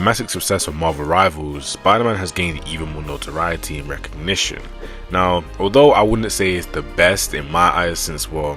the massive success of Marvel Rivals, Spider-Man has gained even more notoriety and recognition. Now, although I wouldn't say it's the best in my eyes, since, well,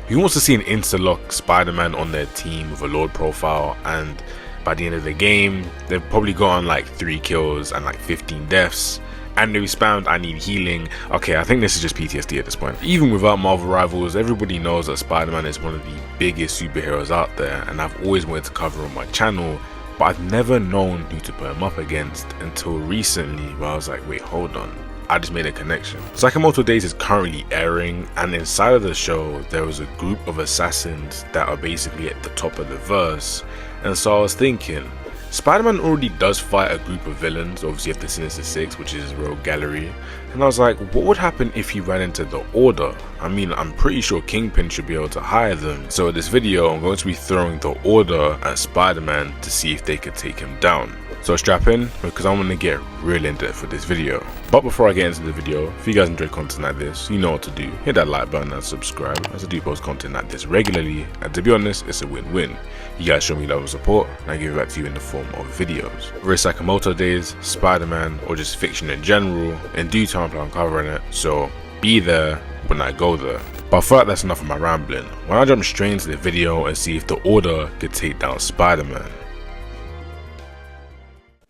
who wants to see an interlock Spider-Man on their team with a Lord profile, and by the end of the game, they've probably gotten like 3 kills and like 15 deaths, and they spammed "I need healing." Okay, I think this is just PTSD at this point. Even without Marvel Rivals, everybody knows that Spider-Man is one of the biggest superheroes out there, and I've always wanted to cover on my channel, but I've never known who to put him up against until recently, where I was like, wait, hold on, I just made a connection. Sakamoto Days is currently airing, and inside of the show there was a group of assassins that are basically at the top of the verse, and so I was thinking, Spider-Man already does fight a group of villains. Obviously you have the Sinister Six, which is his rogue gallery, and I was like, what would happen if he ran into the Order? I mean, I'm pretty sure Kingpin should be able to hire them. So in this video I'm going to be throwing the Order at Spider-Man to see if they could take him down. So strap in, because I'm going to get real in depth for this video. But before I get into the video, if you guys enjoy content like this, you know what to do. Hit that like button and subscribe, as I do post content like this regularly, and to be honest, it's a win-win. You guys show me love and support, and I give it back to you in the form of videos. Whether it's Sakamoto Days, Spider-Man, or just fiction in general, in due time I plan on covering it, so be there when I go there. But I feel like that's enough of my rambling. Why don't I jump straight into the video and see if the Order could take down Spider-Man.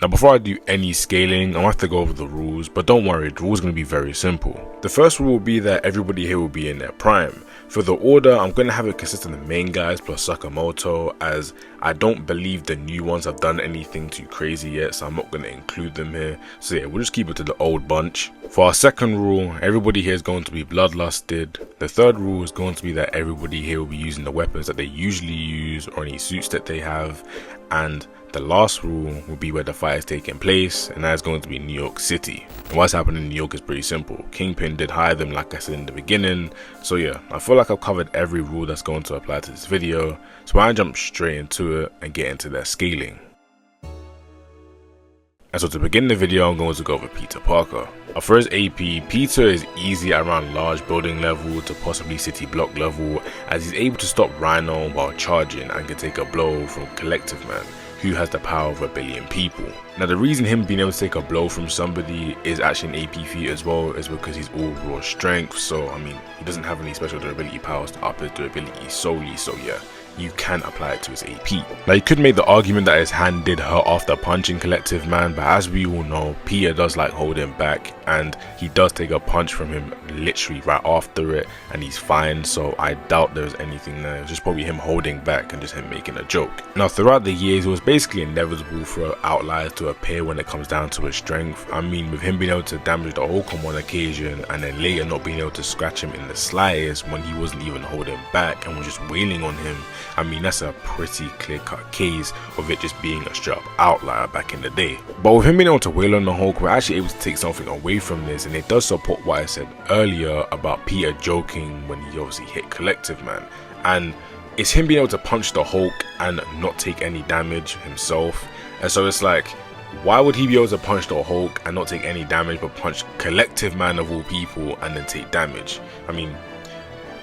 Now before I do any scaling, I'm going to have to go over the rules, but don't worry, the rules are going to be very simple. The first rule will be that everybody here will be in their prime. For the Order, I'm going to have it consist of the main guys plus Sakamoto, as I don't believe the new ones have done anything too crazy yet, so I'm not going to include them here. So yeah, we'll just keep it to the old bunch. For our second rule, everybody here is going to be bloodlusted. The third rule is going to be that everybody here will be using the weapons that they usually use or any suits that they have. And the last rule will be where the fight is taking place, and that is going to be New York City. And what's happening in New York is pretty simple. Kingpin did hire them, like I said in the beginning. So yeah, I feel like I've covered every rule that's going to apply to this video, so I jump straight into it and get into their scaling. And so to begin the video, I'm going to go over Peter Parker. For his AP, Peter is easy around large building level to possibly city block level, as he's able to stop Rhino while charging and can take a blow from Collective Man, who has the power of 1 billion people. Now the reason him being able to take a blow from somebody is actually an AP feat as well, is because he's all raw strength, so I mean, he doesn't have any special durability powers to up his durability solely, so yeah, you can apply it to his AP. Now you could make the argument that his hand did hurt after punching Collective Man, but as we all know, Peter does like holding back, and he does take a punch from him literally right after it, and he's fine, so I doubt there's anything there. It's just probably him holding back and just him making a joke. Now throughout the years, it was basically inevitable for outliers to appear when it comes down to his strength. I mean, with him being able to damage the Hulk on one occasion, and then later not being able to scratch him in the slightest when he wasn't even holding back and was just wailing on him, I mean, that's a pretty clear-cut case of it just being a straight up outlier back in the day. But with him being able to wail on the Hulk, we're actually able to take something away from this, and it does support what I said earlier about Peter joking when he obviously hit Collective Man. And it's him being able to punch the Hulk and not take any damage himself. And so it's like, why would he be able to punch the Hulk and not take any damage, but punch Collective Man of all people and then take damage? I mean,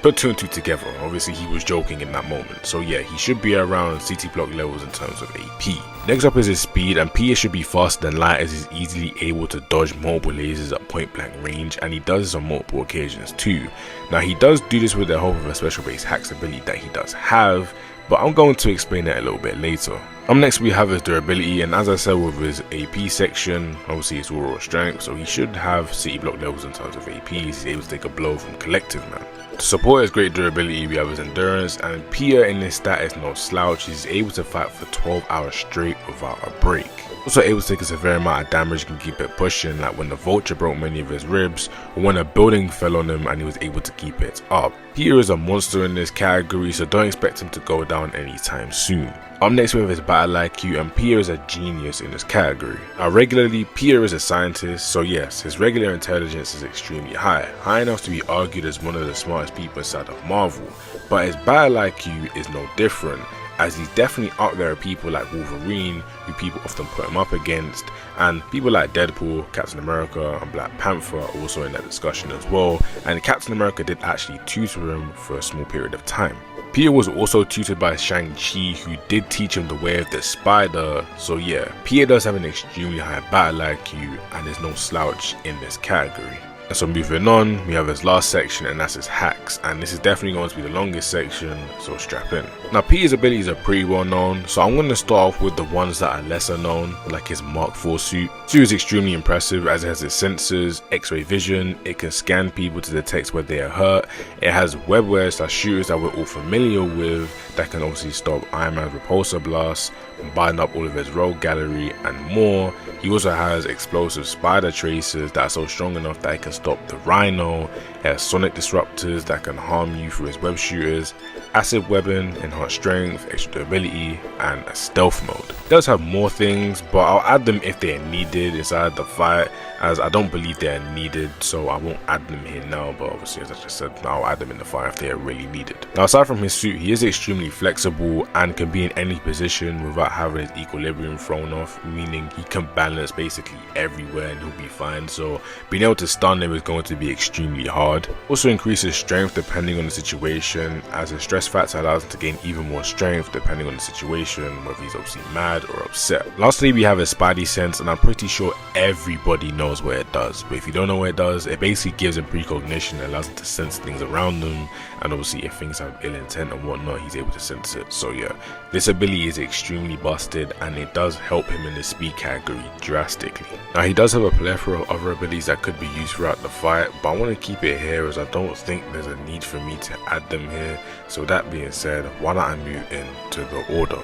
put 2 and 2 together. Obviously he was joking in that moment, so yeah, he should be around city block levels in terms of AP. Next up is his speed, and Peter should be faster than light, as he's easily able to dodge multiple lasers at point blank range, and he does this on multiple occasions too. Now he does do this with the help of a special base hacks ability that he does have, but I'm going to explain that a little bit later. Next we have his durability, and as I said with his AP section, obviously it's all raw strength, so he should have city block levels in terms of AP. He's able to take a blow from Collective Man. To support his great durability, we have his endurance, and Peter in this stat is no slouch. He's able to fight for 12 hours straight without a break. Also able to take a severe amount of damage, can keep it pushing, like when the Vulture broke many of his ribs, or when a building fell on him and he was able to keep it up. Peter is a monster in this category, so don't expect him to go down anytime soon. Up next we have his battle IQ, and Peter is a genius in this category. Regularly, Peter is a scientist, so yes, his regular intelligence is extremely high enough to be argued as one of the smartest people inside of Marvel, but his battle IQ is no different, as he's definitely up there with people like Wolverine, who people often put him up against, and people like Deadpool, Captain America, and Black Panther are also in that discussion as well, and Captain America did actually tutor him for a small period of time. Peter was also tutored by Shang-Chi, who did teach him the way of the spider, so yeah, Peter does have an extremely high battle IQ, and there's no slouch in this category. And so moving on, we have his last section, and that's his hacks, and this is definitely going to be the longest section, so strap in. Now Peter's abilities are pretty well known, so I'm going to start off with the ones that are lesser known, like his Mark IV suit. The suit is extremely impressive as it has its sensors, x-ray vision, it can scan people to detect where they are hurt, it has webware / shooters that we're all familiar with that can obviously stop Iron Man's repulsor blasts, bind up all of his rogue gallery, and more. He also has explosive spider tracers that are so strong enough that it can stop the Rhino. It has sonic disruptors that can harm you through his web shooters, acid weapon, enhanced strength, extra durability, and a stealth mode. It does have more things, but I'll add them if they are needed inside the fight, as I don't believe they are needed, so I won't add them here now, but obviously as I just said, I'll add them in the fight if they are really needed. Now aside from his suit, he is extremely flexible and can be in any position without having his equilibrium thrown off, meaning he can balance basically everywhere and he'll be fine, so being able to stun him is going to be extremely hard. Also increases strength depending on the situation, as his stress factor allows him to gain even more strength depending on the situation, whether he's obviously mad or upset. Lastly, we have his Spidey sense, and I'm pretty sure everybody knows what it does, but if you don't know what it does, it basically gives him precognition and allows him to sense things around him, and obviously if things have ill intent and whatnot, he's able to sense it. So yeah, this ability is extremely busted, and it does help him in the speed category drastically. Now he does have a plethora of other abilities that could be used throughout the fight, but I want to keep it here as I don't think there's a need for me to add them here. So that being said, why don't I move into the order?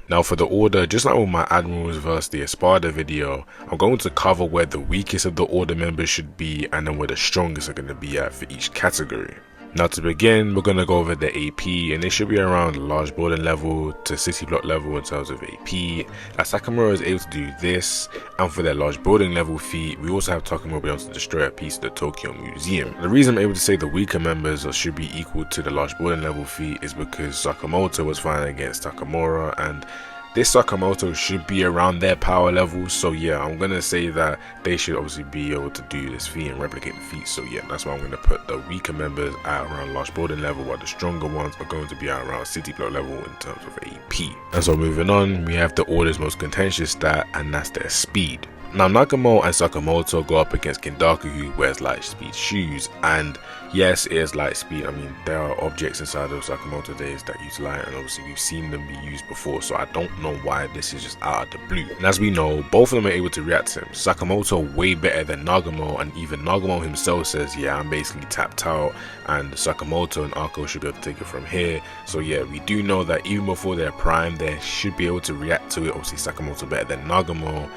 Now for the order, just like with my Admirals vs the Espada video, I'm going to cover where the weakest of the order members should be and then where the strongest are going to be at for each category. Now to begin, we're going to go over the AP, and it should be around large building level to city block level in terms of AP, as Takamura is able to do this, and for their large building level feat, we also have Takamura being able to destroy a piece of the Tokyo Museum. The reason I'm able to say the weaker members should be equal to the large building level feat is because Sakamoto was fighting against Takamura, and this Sakamoto should be around their power level, so yeah, I'm gonna say that they should obviously be able to do this feat and replicate the feat, so yeah, that's why I'm gonna put the weaker members at around large building level, while the stronger ones are going to be at around city block level in terms of AP. And so moving on, we have the order's most contentious stat, and that's their speed. Now Nagamo and Sakamoto go up against Kendaku, who wears light speed shoes, and yes, it is light speed. I mean, there are objects inside of Sakamoto days that use light, and obviously we've seen them be used before, so I don't know why this is just out of the blue. And as we know, both of them are able to react to him. Sakamoto way better than Nagamo, and even Nagamo himself says, yeah, I'm basically tapped out, and Sakamoto and Ako should be able to take it from here. So yeah, we do know that even before their prime, they should be able to react to it. Obviously Sakamoto better than Nagamo,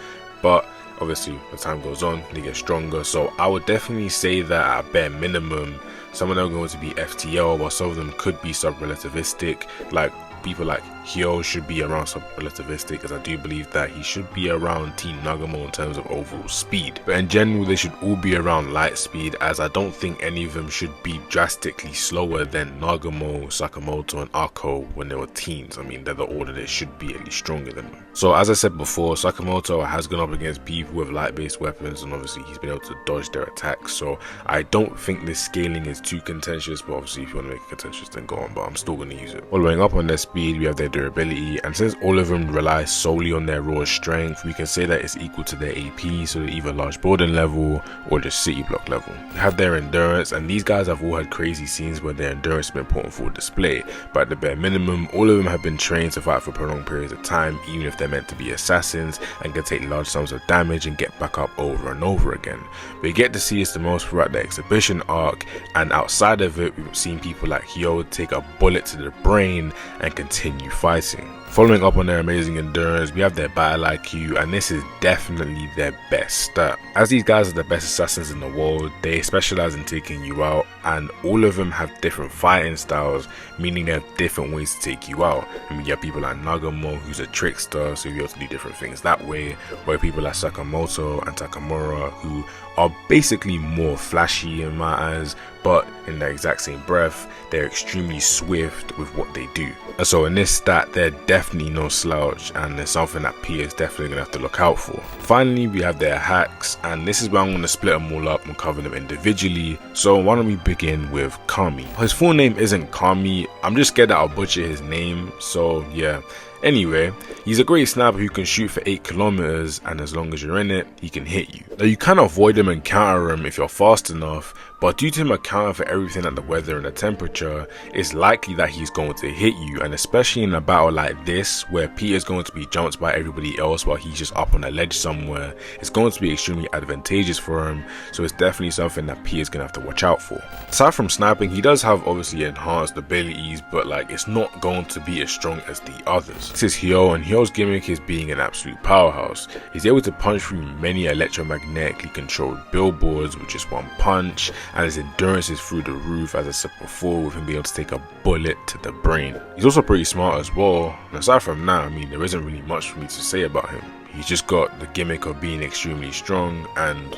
but obviously as time goes on they get stronger, so I would definitely say that at bare minimum some of them are going to be FTL, while some of them could be sub-relativistic. Like people like Hyo should be around sub-relativistic, as I do believe that he should be around Team Nagamo in terms of overall speed, but in general they should all be around light speed, as I don't think any of them should be drastically slower than Nagamo, Sakamoto and Ako when they were teens. I mean, they're the order, they should be at least stronger than them. So as I said before, Sakamoto has gone up against people with light based weapons, and obviously he's been able to dodge their attacks, so I don't think this scaling is too contentious, but obviously if you want to make it contentious then go on, but I'm still going to use it. Following up on their speed, we have their durability, and since all of them rely solely on their raw strength, we can say that it's equal to their AP, so they're either large building level or just city block level. They have their endurance, and these guys have all had crazy scenes where their endurance has been put on full display, but at the bare minimum, all of them have been trained to fight for prolonged periods of time, even if they're meant to be assassins, and can take large sums of damage and get back up over and over again. We get to see this the most throughout the exhibition arc, and outside of it, we've seen people like Hyo take a bullet to the brain and continue fighting. Following up on their amazing endurance, we have their battle IQ, and this is definitely their best stat. As these guys are the best assassins in the world, they specialize in taking you out, and all of them have different fighting styles, meaning they have different ways to take you out. And we have people like Nagamo, who's a trickster, so you have to do different things that way, where people like Sakamoto and Takamura, who are basically more flashy in my eyes, but in the exact same breath, they're extremely swift with what they do. And so in this stat, they're definitely no slouch, and it's something that P is definitely going to have to look out for. Finally, we have their hacks, and this is where I'm going to split them all up and cover them individually. So why don't we begin with Kami. His full name isn't Kami, I'm just scared that I'll butcher his name, so yeah. Anyway, he's a great sniper who can shoot for 8 kilometers, and as long as you're in it, he can hit you. Now you can avoid him and counter him if you're fast enough, but due to him accounting for everything like the weather and the temperature, it's likely that he's going to hit you, and especially in a battle like this where P is going to be jumped by everybody else while he's just up on a ledge somewhere, it's going to be extremely advantageous for him, so it's definitely something that P is going to have to watch out for. Aside from sniping, he does have obviously enhanced abilities, but like it's not going to be as strong as the others. This is Hyo, and Hyo's gimmick is being an absolute powerhouse. He's able to punch through many electromagnetically controlled billboards with just one punch, and his endurance is through the roof, as I said before, with him being able to take a bullet to the brain. He's also pretty smart as well, and aside from that, I mean, there isn't really much for me to say about him. He's just got the gimmick of being extremely strong, and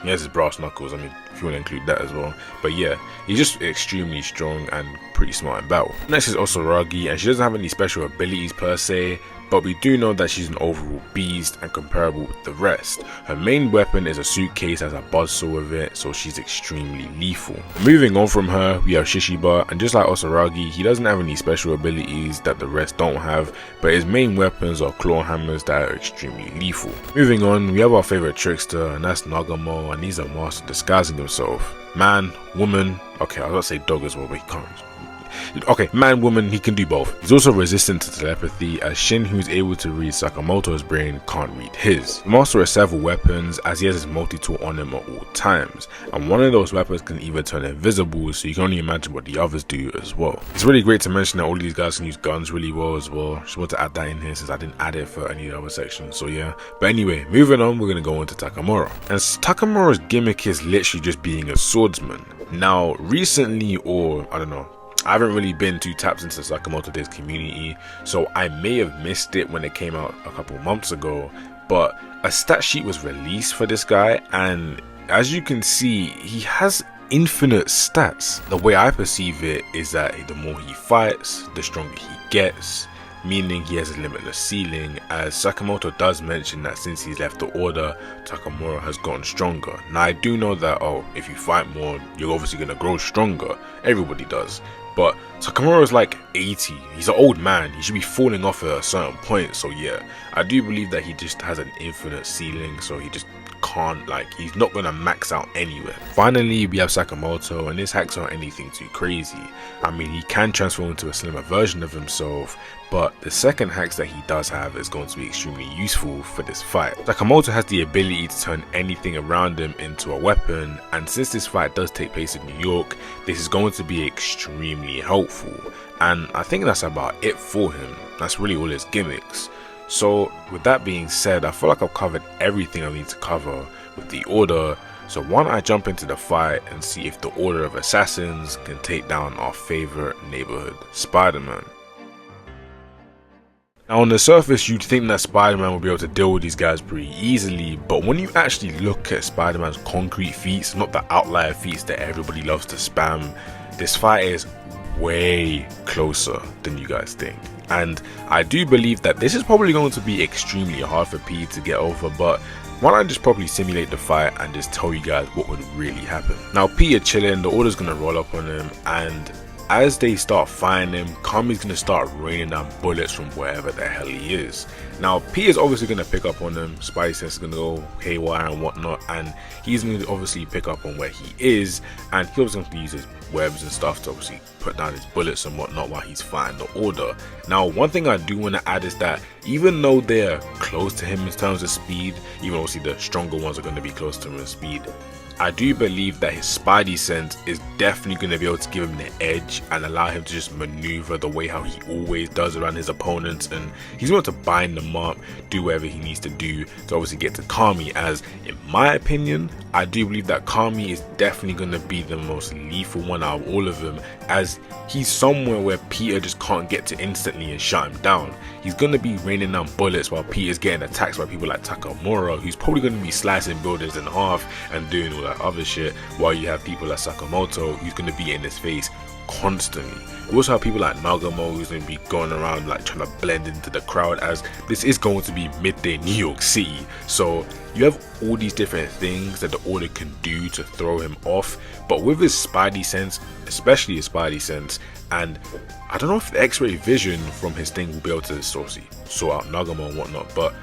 he has his brass knuckles, I mean, if you want to include that as well. But yeah, he's just extremely strong and pretty smart in battle. Next is Osaragi, and she doesn't have any special abilities per se, but we do know that she's an overall beast and comparable with the rest. Her main weapon is a suitcase that has a buzzsaw with it, so she's extremely lethal. Moving on from her, we have Shishiba, and just like Osaragi, he doesn't have any special abilities that the rest don't have, but his main weapons are claw hammers that are extremely lethal. Moving on, we have our favorite trickster, and that's Nagamo, and he's a master disguising himself. Man, woman, okay, I was about to say dog as well, but he can't. Okay, man, woman, he can do both. He's also resistant to telepathy, as Shin, who is able to read Sakamoto's brain, can't read his. The master has several weapons, as he has his multi-tool on him at all times, and one of those weapons can even turn invisible, so you can only imagine what the others do as well. It's really great to mention that all these guys can use guns really well as well. Just want to add that in here since I didn't add it for any of the other sections, so yeah. But anyway, moving on, we're going to go into Takamura. And Takamura's gimmick is literally just being a swordsman. Now, recently, or I don't know, I haven't really been too tapped into the Sakamoto Days community, so I may have missed it when it came out a couple months ago, but a stat sheet was released for this guy, and as you can see, he has infinite stats. The way I perceive it is that the more he fights, the stronger he gets, meaning he has a limitless ceiling, as Sakamoto does mention that since he's left the order, Takamura has gotten stronger. Now I do know that, if you fight more, you're obviously going to grow stronger. Everybody does. But Takamura is like 80, he's an old man, he should be falling off at a certain point, so yeah, I do believe that he just has an infinite ceiling, so he just can't, he's not gonna max out anywhere. Finally, we have Sakamoto, and his hacks aren't anything too crazy. I mean, he can transform into a slimmer version of himself, but the second hacks that he does have is going to be extremely useful for this fight. Sakamoto has the ability to turn anything around him into a weapon, and since this fight does take place in New York, this is going to be extremely helpful, and I think that's about it for him. That's really all his gimmicks. So with that being said, I feel like I've covered everything I need to cover with the order, so why don't I jump into the fight and see if the Order of Assassins can take down our favorite neighborhood, Spider-Man. Now on the surface, you'd think that Spider-Man would be able to deal with these guys pretty easily, but when you actually look at Spider-Man's concrete feats, not the outlier feats that everybody loves to spam, this fight is way closer than you guys think. And I do believe that this is probably going to be extremely hard for P to get over, but why don't I just probably simulate the fight and just tell you guys what would really happen. Now P are chilling, the Order's gonna roll up on him, and as they start fighting him, Kami's gonna start raining down bullets from wherever the hell he is. Now P is obviously gonna pick up on him, Spidey sense is gonna go haywire and whatnot, and he's gonna obviously pick up on where he is, and he's also gonna use his webs and stuff to obviously put down his bullets and whatnot while he's fighting the Order. Now one thing I do want to add is that even though they're close to him in terms of speed, even obviously the stronger ones are going to be close to him in speed, I do believe that his spidey sense is definitely going to be able to give him the edge and allow him to just maneuver the way how he always does around his opponents, and he's able to bind them up, do whatever he needs to do to obviously get to Kami, as in my opinion, I do believe that Kami is definitely going to be the most lethal one out of all of them, as he's somewhere where Peter just can't get to instantly and shut him down. He's going to be raining down bullets while Peter's getting attacked by people like Takamura, who's probably going to be slicing buildings in half and doing all that other shit, while you have people like Sakamoto, who's going to be in his face constantly. We also have people like Nagamo, who's going to be going around like trying to blend into the crowd, as this is going to be midday New York City, so you have all these different things that the Order can do to throw him off. But with his spidey sense, especially his spidey sense, and I don't know if the X-ray vision from his thing will be able to sort out Nagamo and whatnot, but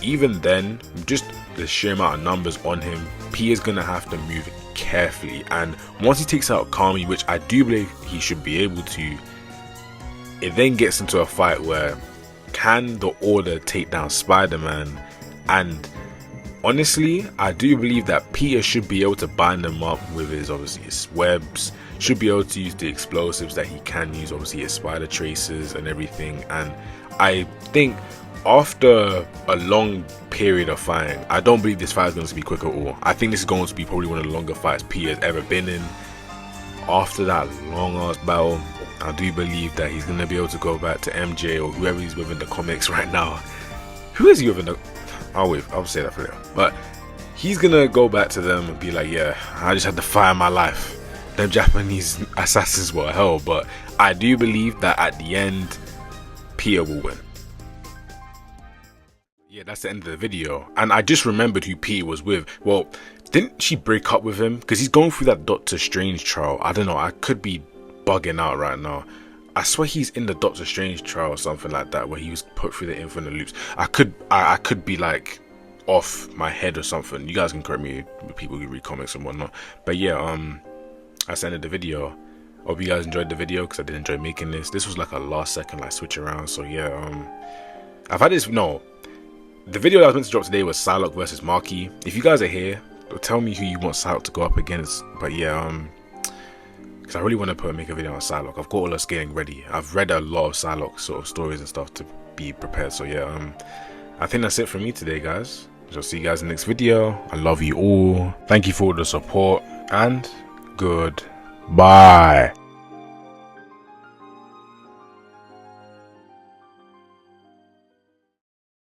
even then, just the sheer amount of numbers on him, P is gonna have to move carefully, and once he takes out Kami, which I do believe he should be able to, it then gets into a fight where can the Order take down Spider-Man? And honestly, I do believe that Peter should be able to bind them up with his, obviously, his webs, should be able to use the explosives that he can use, obviously his spider traces and everything. And I think after a long period of fighting, I don't believe this fight is going to be quick at all. I think this is going to be probably one of the longer fights Peter's ever been in. After that long ass battle, I do believe that he's going to be able to go back to MJ or whoever he's with in the comics right now. Who is he with in the... I'll say that for later. But he's going to go back to them and be like, yeah, I just had to fight my life. Them Japanese assassins were hell. But I do believe that at the end, Peter will win. Yeah, that's the end of the video. And I just remembered who Peter was with. Well, didn't she break up with him? Because he's going through that Doctor Strange trial. I don't know, I could be bugging out right now. I swear he's in the Doctor Strange trial or something like that, where he was put through the infinite loops. I could be like off my head or something. You guys can correct me, people who read comics and whatnot. But yeah, that's the end of the video. Hope you guys enjoyed the video, because I did enjoy making this. This was like a last second like switch around. So yeah, I've had this, no, the video that I was meant to drop today was Psylocke versus Marky. If you guys are here, tell me who you want Psylocke to go up against. But yeah, because I really want to make a video on Psylocke. I've got all her scaling ready. I've read a lot of Psylocke sort of stories and stuff to be prepared. So yeah, I think that's it for me today, guys. So I'll see you guys in the next video. I love you all. Thank you for all the support, and goodbye.